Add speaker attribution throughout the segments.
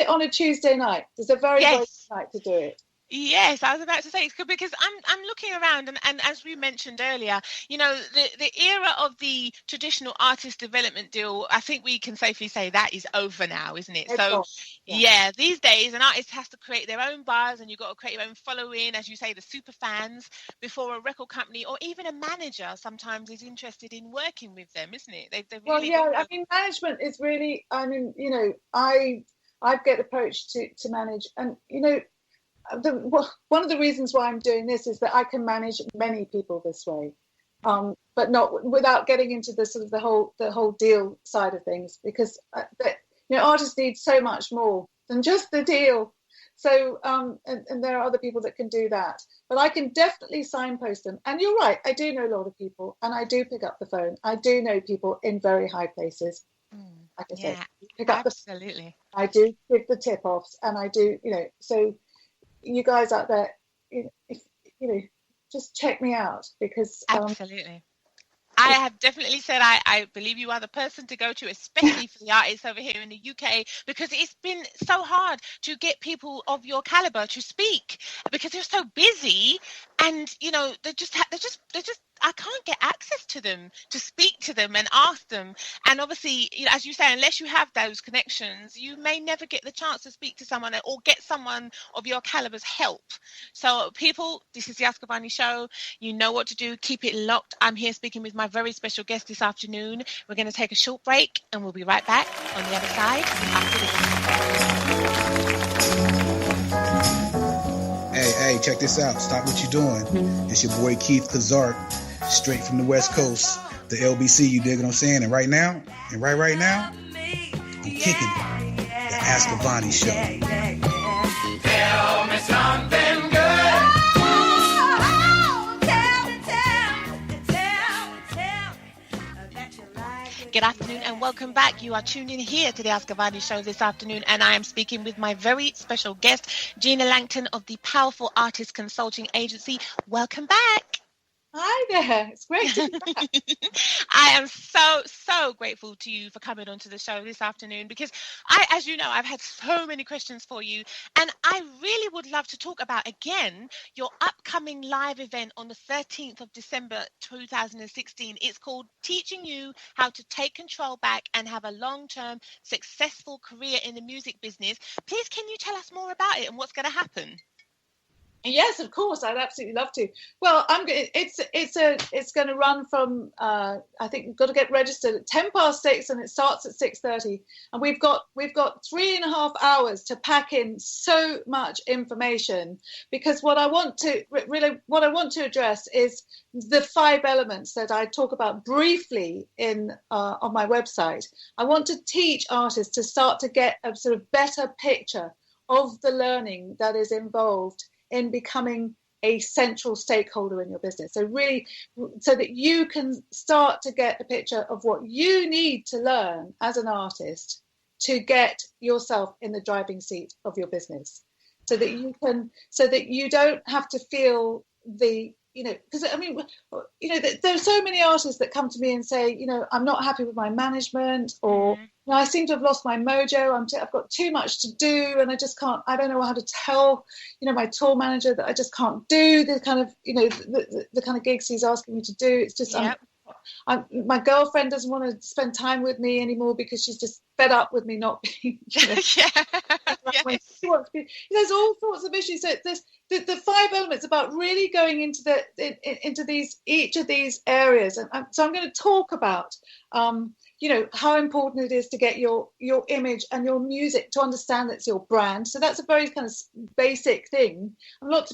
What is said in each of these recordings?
Speaker 1: it on a Tuesday night. There's a very good night to do it.
Speaker 2: Yes, I was about to say, because I'm looking around, and as we mentioned earlier, you know, the era of the traditional artist development deal, I think we can safely say that is over now, isn't it? These days an artist has to create their own buzz, and you've got to create your own following, as you say, the super fans, before a record company or even a manager sometimes is interested in working with them, isn't it? They've really
Speaker 1: I mean, management is really, I mean, you know, I get approached to manage, and you know, one of the reasons why I'm doing this is that I can manage many people this way, but not without getting into the sort of the whole deal side of things, because you know, artists need so much more than just the deal. So and there are other people that can do that, but I can definitely signpost them. And you're right, I do know a lot of people, and I do pick up the phone. I do know people in very high places. Like I said, pick up
Speaker 2: absolutely.
Speaker 1: I do give the tip offs, and I do, you know, so. You guys out there, if you know, just check me out, because
Speaker 2: absolutely. I have definitely said I believe you are the person to go to, especially for the artists over here in the UK, because it's been so hard to get people of your caliber to speak, because they're so busy, and you know, they're just I can't get access to them to speak to them and ask them. And obviously, you know, as you say, unless you have those connections, you may never get the chance to speak to someone or get someone of your caliber's help. So people, this is the Ask Avani Show. You know what to do. Keep it locked. I'm here speaking with my very special guest this afternoon. We're going to take a short break, and we'll be right back on the other side after
Speaker 3: this. Hey, check this out. Stop what you're doing. It's your boy Keith Kazart, straight from the West Coast, the LBC, you dig what I'm saying? And right now, right now, I'm kicking it. The Ask Avani Show.
Speaker 4: Tell me something good.
Speaker 2: Good afternoon and welcome back. You are tuned in here to the Ask Avani Show this afternoon, and I am speaking with my very special guest, Gina Langton of the Powerful Artist Consulting Agency. Welcome back.
Speaker 1: Hi there. It's great to be back.
Speaker 2: I am so grateful to you for coming onto the show this afternoon, because as you know, I've had so many questions for you, and I really would love to talk about, again, your upcoming live event on the 13th of December 2016. It's called Teaching You How to Take Control Back and Have a Long-Term Successful Career in the Music Business. Please, can you tell us more about it and what's going to happen?
Speaker 1: Yes, of course. I'd absolutely love to. Well, it's going to run from I think we've got to get registered at 6:10, and it starts at 6:30. And we've got 3.5 hours to pack in so much information, because what I want to address is the 5 elements that I talk about briefly on my website. I want to teach artists to start to get a sort of better picture of the learning that is involved in becoming a central stakeholder in your business. So really, so that you can start to get a picture of what you need to learn as an artist to get yourself in the driving seat of your business, so that you don't have to feel because I mean, there's so many artists that come to me and say, I'm not happy with my management, or I seem to have lost my mojo. I've got too much to do, and I don't know how to tell, my tour manager that I just can't do the kind of, the kind of gigs he's asking me to do. It's just, my girlfriend doesn't want to spend time with me anymore because she's just fed up with me not being, when she wants to be. There's all sorts of issues. So there's the 5 elements about really going into each of these areas, and so I'm going to talk about how important it is to get your image and your music, to understand that it's your brand. So that's a very kind of basic thing. And lots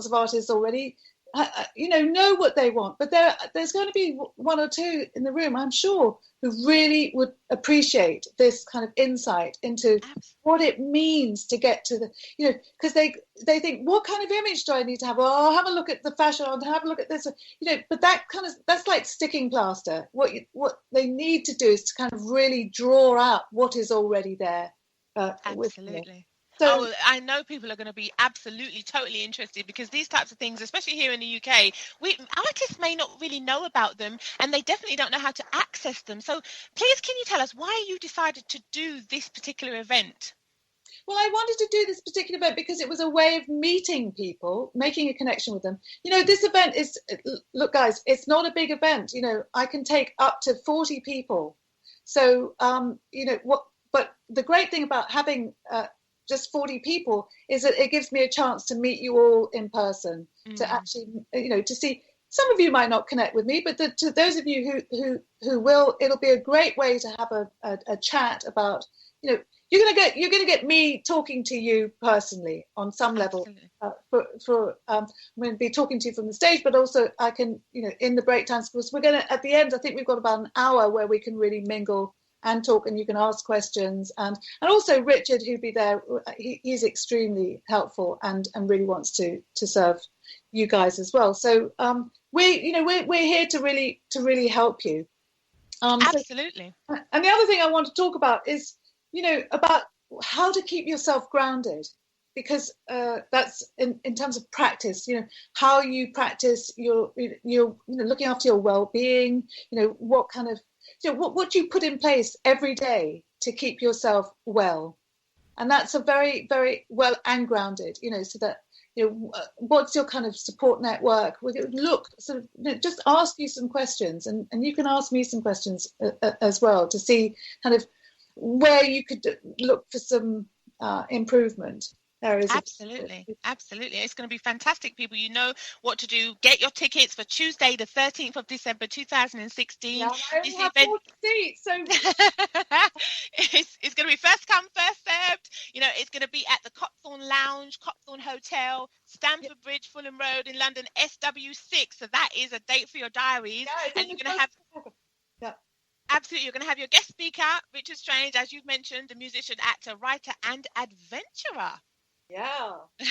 Speaker 1: of artists already know what they want, but there's going to be 1 or 2 in the room, I'm sure, who really would appreciate this kind of insight into what it means to get to the, because they think, what kind of image do I need to have? Well, I'll have a look at the fashion, I'll have a look at this, but that's like sticking plaster. What they need to do is to kind of really draw out what is already there.
Speaker 2: Absolutely. So I know people are going to be absolutely, totally interested, because these types of things, especially here in the UK, artists may not really know about them, and they definitely don't know how to access them. So please, can you tell us why you decided to do this particular event?
Speaker 1: Well, I wanted to do this particular event because it was a way of meeting people, making a connection with them. This event is, look, guys, it's not a big event. I can take up to 40 people. So, but the great thing about having just 40 people is that it gives me a chance to meet you all in person, to actually, to see. Some of you might not connect with me, but to those of you who will, it'll be a great way to have a chat about, you're gonna get me talking to you personally on some level. I'm going to be talking to you from the stage, but also I can, in the break times, because we're going to, at the end, I think we've got about an hour where we can really mingle and talk, and you can ask questions, and also Richard, who'd be there, he's extremely helpful and really wants to serve you guys as well. So we're here to really help you.
Speaker 2: Absolutely.
Speaker 1: And the other thing I want to talk about is about how to keep yourself grounded, because that's in terms of practice, how you practice your looking after your well-being, what kind of what you put in place every day to keep yourself well. And that's a very, very well and grounded, so that what's your kind of support network. We're going to look sort of just ask you some questions, and you can ask me some questions as well, to see kind of where you could look for some improvement.
Speaker 2: Absolutely. It's going to be fantastic, people. You know what to do. Get your tickets for Tuesday, the 13th of December, 2016.
Speaker 1: Yeah, I only have 40 seats, so
Speaker 2: it's going to be first come, first served. It's going to be at the Copthorne Lounge, Copthorne Hotel, Stamford Bridge, Fulham Road in London, SW6. So that is a date for your diaries.
Speaker 1: Yeah,
Speaker 2: and you're going to have.
Speaker 1: Yeah.
Speaker 2: Absolutely. You're going to have your guest speaker, Richard Strange, as you've mentioned, a musician, actor, writer, and adventurer.
Speaker 1: Yeah.
Speaker 2: So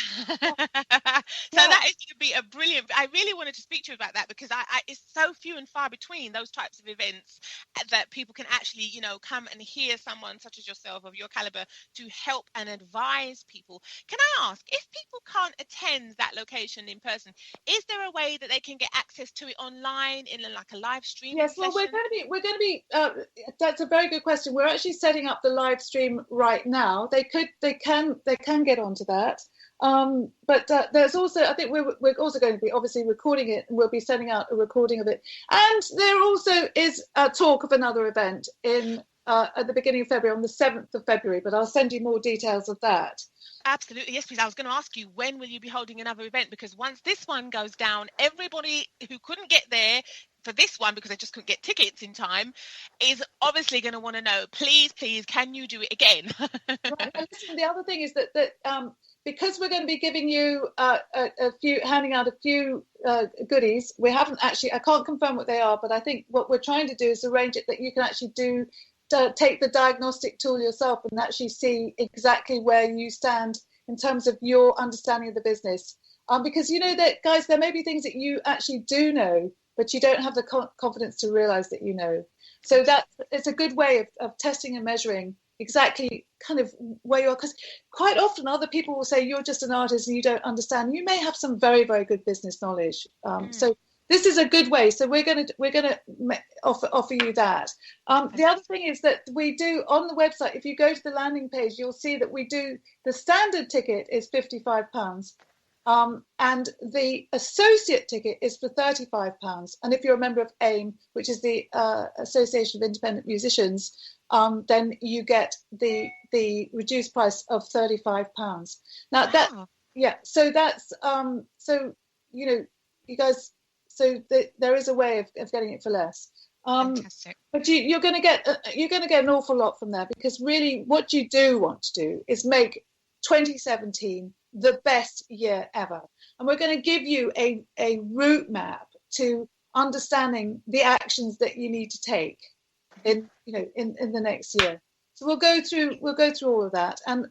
Speaker 2: that is going to be a brilliant. I really wanted to speak to you about that, because I it's so few and far between those types of events that people can actually, come and hear someone such as yourself, of your caliber, to help and advise people. Can I ask, if people can't attend that location in person, is there a way that they can get access to it online in like a live stream?
Speaker 1: Yes, well, we're going to be. That's a very good question. We're actually setting up the live stream right now. They can get onto that. But there's also, I think we're also going to be obviously recording it, and we'll be sending out a recording of it. And there also is a talk of another event in at the beginning of February, on the 7th of February, but I'll send you more details of that.
Speaker 2: Absolutely. Yes, please. I was going to ask you, when will you be holding another event? Because once this one goes down, everybody who couldn't get there for this one because they just couldn't get tickets in time is obviously going to want to know, please, can you do it again?
Speaker 1: Right. And listen, the other thing is that because we're going to be giving you handing out a few goodies, we haven't actually, I can't confirm what they are, but I think what we're trying to do is arrange it that you can actually take the diagnostic tool yourself and actually see exactly where you stand in terms of your understanding of the business. Because that, guys, there may be things that you actually do know, but you don't have the confidence to realize that you know. So it's a good way of testing and measuring exactly kind of where you are, because quite often other people will say you're just an artist and you don't understand. You may have some very, very good business knowledge. So this is a good way. So we're going to offer you that. The other thing is that we do on the website, if you go to the landing page, you'll see that we do, the standard ticket is £55. And the associate ticket is for £35. And if you're a member of AIM, which is the Association of Independent Musicians, then you get the reduced price of £35. Now so that's you guys. So there is a way of getting it for less.
Speaker 2: Fantastic.
Speaker 1: But you're going to get an awful lot from there, because really what you do want to do is make 2017 the best year ever. And we're going to give you a route map to understanding the actions that you need to take in the next year. So we'll go through all of that. And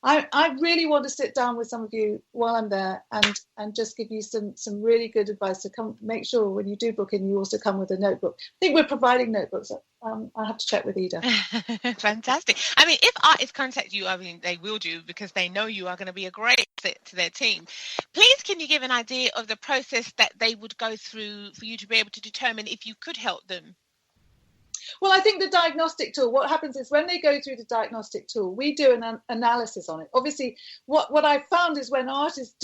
Speaker 1: I really want to sit down with some of you while I'm there and just give you some really good advice to come. Make sure when you do book in, you also come with a notebook. I think we're providing notebooks. I'll have to check with Ida.
Speaker 2: Fantastic. I mean, if artists contact you, I mean, they will do, because they know you are going to be a great fit to their team. Please, can you give an idea of the process that they would go through for you to be able to determine if you could help them?
Speaker 1: Well, I think the diagnostic tool, what happens is when they go through the diagnostic tool, we do an analysis on it. Obviously, what I found is when artists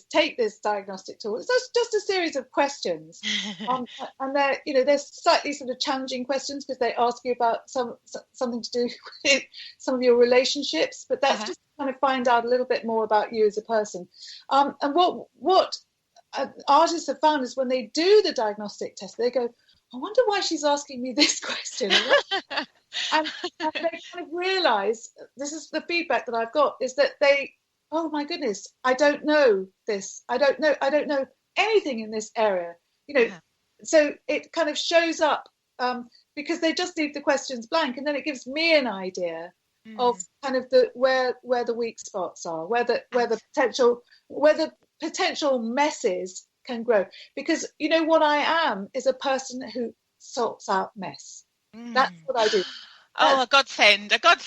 Speaker 1: take this diagnostic tool, it's just a series of questions. And they're slightly sort of challenging questions because they ask you about something to do with some of your relationships, but that's just to kind of find out a little bit more about you as a person. And what artists have found is when they do the diagnostic test, they go, I wonder why she's asking me this question. and they kind of realise, this is the feedback that I've got, is that oh my goodness, I don't know this. I don't know anything in this area. So it kind of shows up because they just leave the questions blank, and then it gives me an idea of kind of where the weak spots are, where the potential messes can grow. Because what I am is a person who sorts out mess. That's what I do.
Speaker 2: A godsend.
Speaker 1: That's what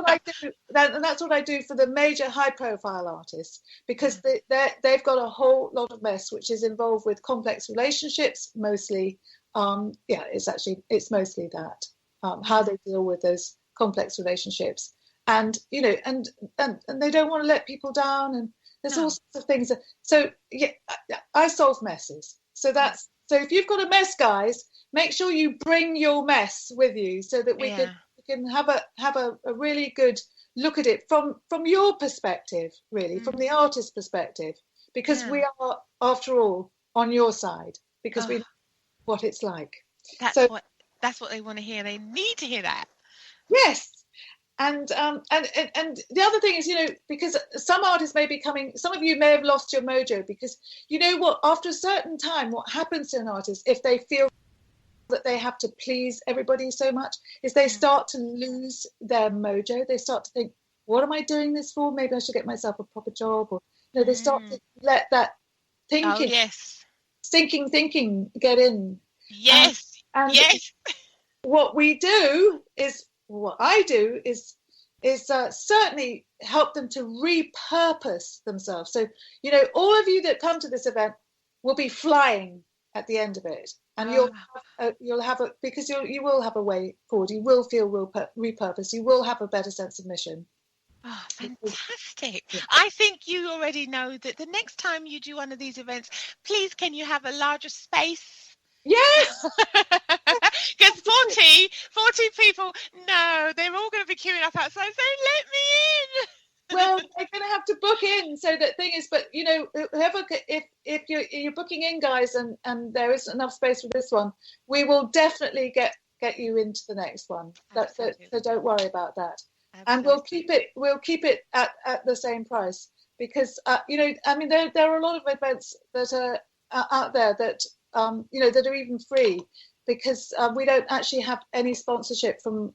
Speaker 1: I do, and that's what I do for the major high-profile artists, because they've got a whole lot of mess which is involved with complex relationships, mostly. It's mostly that, how they deal with those complex relationships, and and they don't want to let people down, and there's all sorts of things. So I solve messes. So if you've got a mess, guys, make sure you bring your mess with you so that we can have a really good look at it from your perspective, really, from the artist's perspective, because we are, after all, on your side, because we know what it's like.
Speaker 2: That's what they want to hear. They need to hear that.
Speaker 1: Yes. And the other thing is, because some artists may be coming, some of you may have lost your mojo, because after a certain time, what happens to an artist, if they feel that they have to please everybody so much, is they start to lose their mojo. They start to think, what am I doing this for? Maybe I should get myself a proper job. Or they start to let that stinking thinking get in.
Speaker 2: Yes.
Speaker 1: And what I do is certainly help them to repurpose themselves. So, all of you that come to this event will be flying at the end of it, and you'll have because you will have a way forward. You will feel repurposed. You will have a better sense of mission.
Speaker 2: Oh, fantastic. Yeah. I think you already know that the next time you do one of these events, please, can you have a larger space?
Speaker 1: Yes.
Speaker 2: Because 40 people, no, they're all going to be queuing up outside saying, let me in.
Speaker 1: Well, they're going to have to book in. So the thing is, but whoever, if you're booking in, guys, and there isn't enough space for this one, we will definitely get you into the next one. So don't worry about that. Absolutely. And we'll keep it at the same price, because there are a lot of events that are out there that that are even free, because we don't actually have any sponsorship from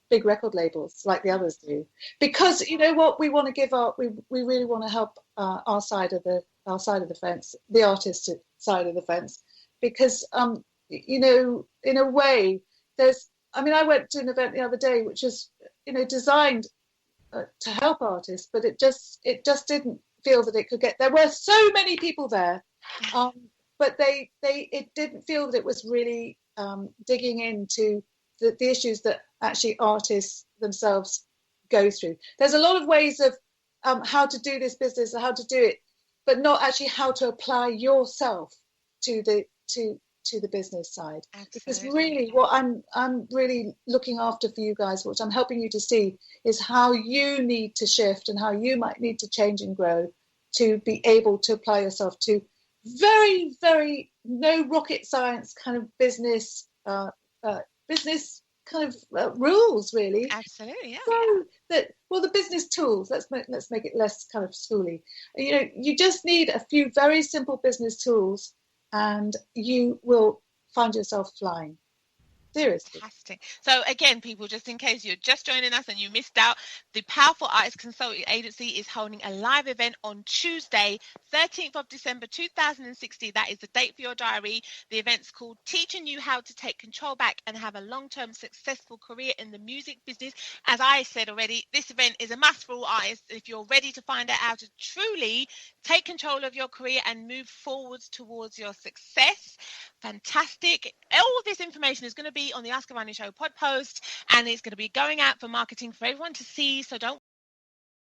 Speaker 1: big record labels like the others do, because what we want to give we really want to help our side of the fence, the artistic side of the fence, because in a way I went to an event the other day which is designed to help artists, but it just didn't feel that it could get. There were so many people there, but it didn't feel that it was really digging into the issues that actually artists themselves go through. There's a lot of ways of how to do this business and how to do it, but not actually how to apply yourself to the business side. Absolutely. Because really what I'm really looking after for you guys, what I'm helping you to see, is how you need to shift and how you might need to change and grow to be able to apply yourself to very, very no rocket science kind of business kind of rules, really.
Speaker 2: Absolutely, yeah.
Speaker 1: So the business tools. Let's make it less kind of schooly. You just need a few very simple business tools, and you will find yourself flying. Seriously.
Speaker 2: Fantastic. So again, people, just in case you're just joining us and you missed out, the Powerful Artist Consulting Agency is holding a live event on Tuesday, 13th of December 2016. That is the date for your diary. The event's called Teaching You How to Take Control Back and Have a Long-Term Successful Career in the Music Business. As I said already, this event is a must for all artists if you're ready to find out how to truly take control of your career and move forwards towards your success. Fantastic. All this information is going to be be on the Ask Avani Show pod post, and it's going to be going out for marketing for everyone to see. So don't